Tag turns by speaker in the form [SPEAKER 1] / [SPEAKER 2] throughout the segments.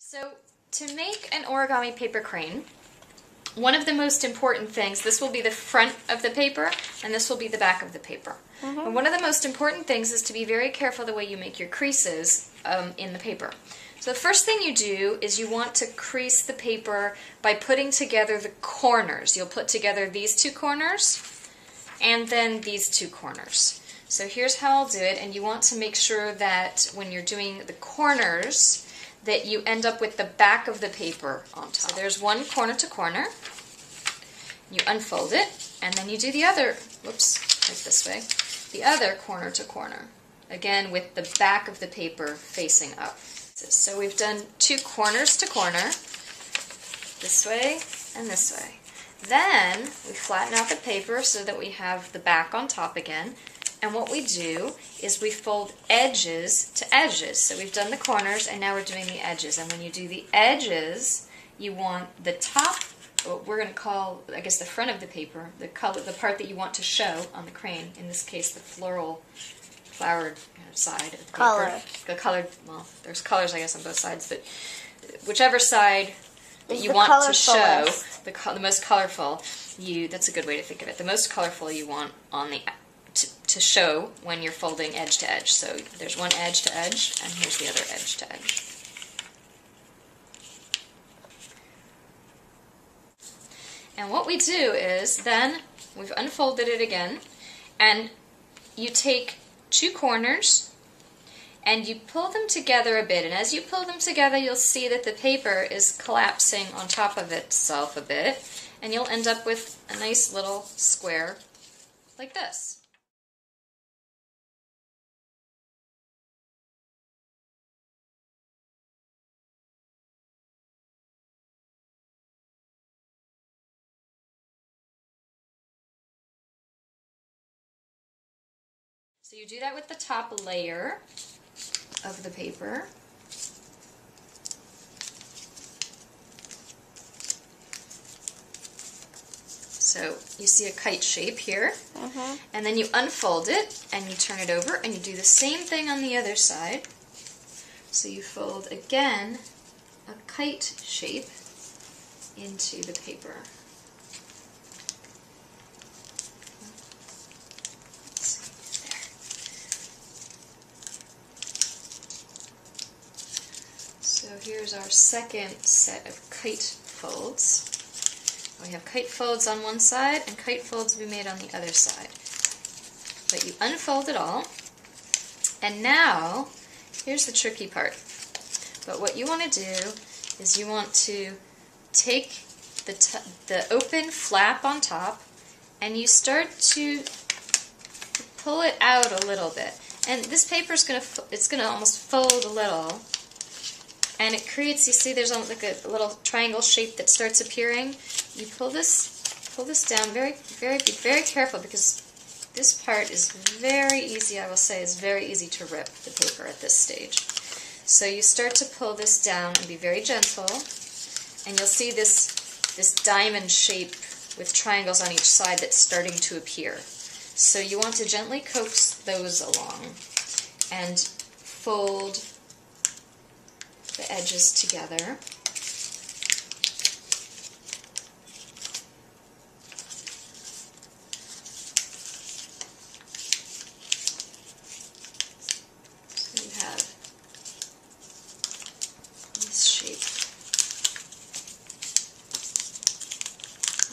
[SPEAKER 1] So to make an origami paper crane, one of the most important things, this will be the front of the paper and this will be the back of the paper. And one of the most important things is to be very careful the way you make your creases in the paper. So the first thing you do is you want to crease the paper by putting together the corners. You'll put together these two corners and then these two corners. So here's how I'll do it, and you want to make sure that when you're doing the corners that you end up with the back of the paper on top. So there's one corner to corner. You unfold it, and then you do the other, whoops, like this way, the other corner to corner. Again, with the back of the paper facing up. So we've done two corners to corner, this way and this way. Then we flatten out the paper so that we have the back on top again. And what we do is we fold edges to edges. So we've done the corners and now we're doing the edges. And when you do the edges, you want the top, what we're going to call, I guess, the front of the paper, the color, the part that you want to show on the crane. In this case, the flowered side of the paper. The colored, well, there's colors, I guess, on both sides, but whichever side that you want to show, the most colorful, that's a good way to think of it. The most colorful you want on the to show when you're folding edge to edge. So there's one edge to edge, and here's the other edge to edge. And what we do is then we've unfolded it again, and you take two corners and you pull them together a bit, and as you pull them together you'll see that the paper is collapsing on top of itself a bit, and you'll end up with a nice little square like this. So you do that with the top layer of the paper. So you see a kite shape here, and then you unfold it and you turn it over and you do the same thing on the other side. So you fold again a kite shape into the paper. So here's our second set of kite folds. We have kite folds on one side and kite folds will be made on the other side. But you unfold it all, and now here's the tricky part. But what you want to do is you want to take the open flap on top and you start to pull it out a little bit. And this paper is going to almost fold a little. And it creates, you see there's like a little triangle shape that starts appearing. You pull this down be very careful, because this part is very easy, I will say, is very easy to rip the paper at this stage. So you start to pull this down and be very gentle, and you'll see this diamond shape with triangles on each side that's starting to appear. So you want to gently coax those along and fold the edges together. So you have this shape.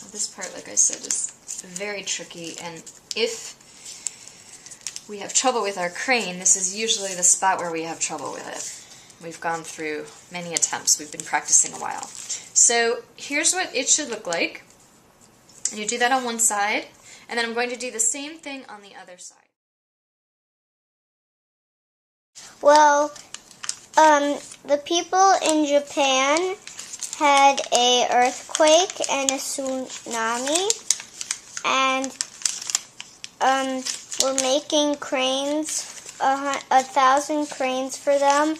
[SPEAKER 1] Well, this part, like I said, is very tricky, and if we have trouble with our crane, this is usually the spot where we have trouble with it. We've gone through many attempts. We've been practicing a while. So here's what it should look like. And you do that on one side, and then I'm going to do the same thing on the other side.
[SPEAKER 2] Well, the people in Japan had an earthquake and a tsunami, and we're making cranes, 1,000 cranes for them,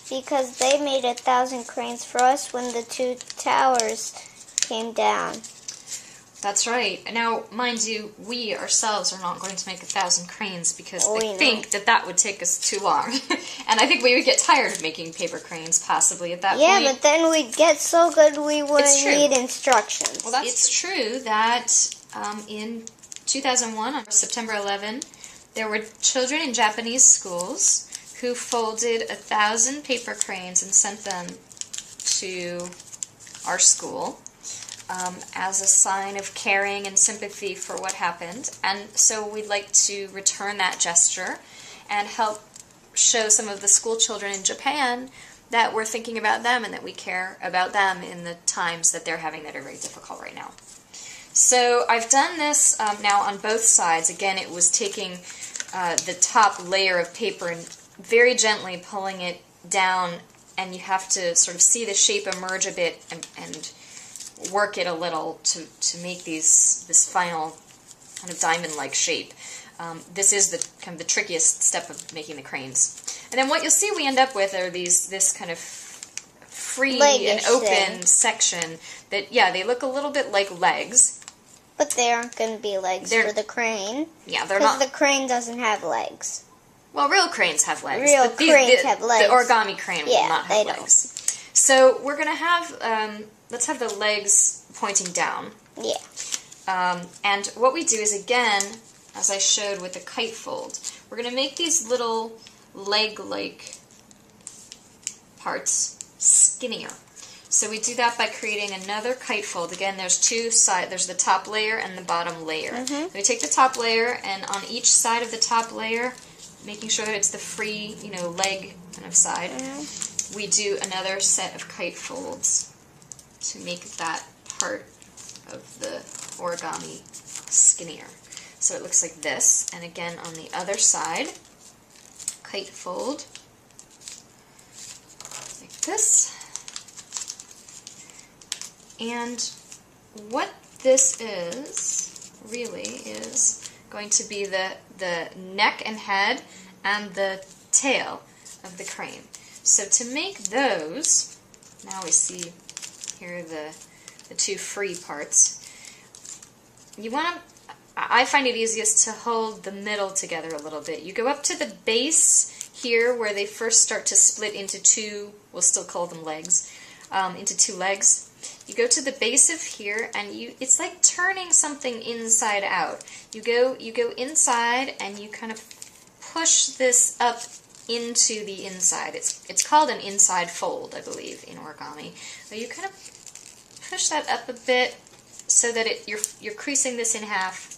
[SPEAKER 2] because they made 1,000 cranes for us when the two towers came down.
[SPEAKER 1] That's right. Now, mind you, we ourselves are not going to make 1,000 cranes because I think that would take us too long. And I think we would get tired of making paper cranes possibly at that point.
[SPEAKER 2] Yeah, but then we'd get so good we wouldn't need instructions.
[SPEAKER 1] Well, it's true that in 2001, on September 11, there were children in Japanese schools who folded 1,000 paper cranes and sent them to our school. As a sign of caring and sympathy for what happened. And so we'd like to return that gesture and help show some of the school children in Japan that we're thinking about them and that we care about them in the times that they're having that are very difficult right now. So I've done this now on both sides. Again, it was taking the top layer of paper and very gently pulling it down, and you have to sort of see the shape emerge a bit and work it a little to make this final kind of diamond-like shape. This is the kind of the trickiest step of making the cranes. And then what you'll see we end up with are this kind of free and open section that, yeah, they look a little bit like legs.
[SPEAKER 2] But they aren't going to be legs for the crane.
[SPEAKER 1] Yeah, they're not.
[SPEAKER 2] Because the crane doesn't have legs.
[SPEAKER 1] Well, real cranes have legs.
[SPEAKER 2] Real cranes have legs.
[SPEAKER 1] The origami crane will not have legs. So we're going to have, let's have the legs pointing down.
[SPEAKER 2] Yeah.
[SPEAKER 1] And what we do is, again, as I showed with the kite fold, we're going to make these little leg-like parts skinnier. So we do that by creating another kite fold. Again, there's two sides. There's the top layer and the bottom layer. So we take the top layer, and on each side of the top layer, making sure that it's the free, leg kind of side, we do another set of kite folds to make that part of the origami skinnier. So it looks like this. And again, on the other side, kite fold like this. And what this is, really, is going to be the neck and head and the tail of the crane. So to make those, now we see here the two free parts, you want to, I find it easiest to hold the middle together a little bit. You go up to the base here where they first start to split into two, we'll still call them legs, into two legs. You go to the base of here, and it's like turning something inside out. You go inside, and you kind of push this up into the inside. It's called an inside fold, I believe, in origami. So you kind of push that up a bit so that you're creasing this in half.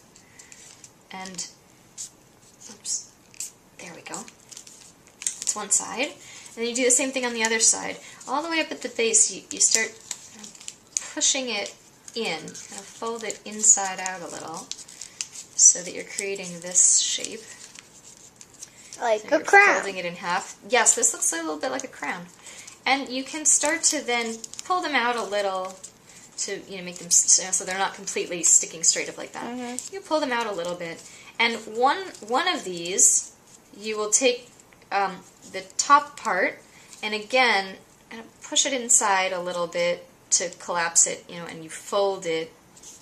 [SPEAKER 1] And oops, there we go. That's one side. And then you do the same thing on the other side. All the way up at the base, you start pushing it in, kind of fold it inside out a little, so that you're creating this shape.
[SPEAKER 2] Like a crown.
[SPEAKER 1] Folding it in half. Yes, this looks a little bit like a crown. And you can start to then pull them out a little to make them so they're not completely sticking straight up like that. You pull them out a little bit, and one of these you will take the top part and again push it inside a little bit to collapse it, and you fold it,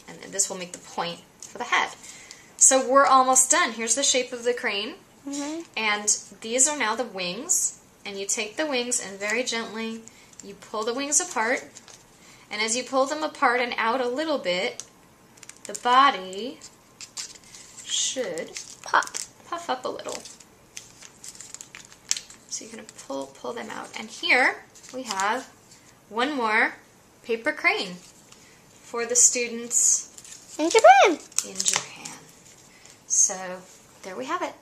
[SPEAKER 1] and this will make the point for the head. So we're almost done. Here's the shape of the crane, and these are now the wings, and you take the wings and very gently you pull the wings apart, and as you pull them apart and out a little bit, the body should puff up a little. So you're going to pull them out, and here we have one more paper crane for the students
[SPEAKER 2] in Japan.
[SPEAKER 1] So there we have it.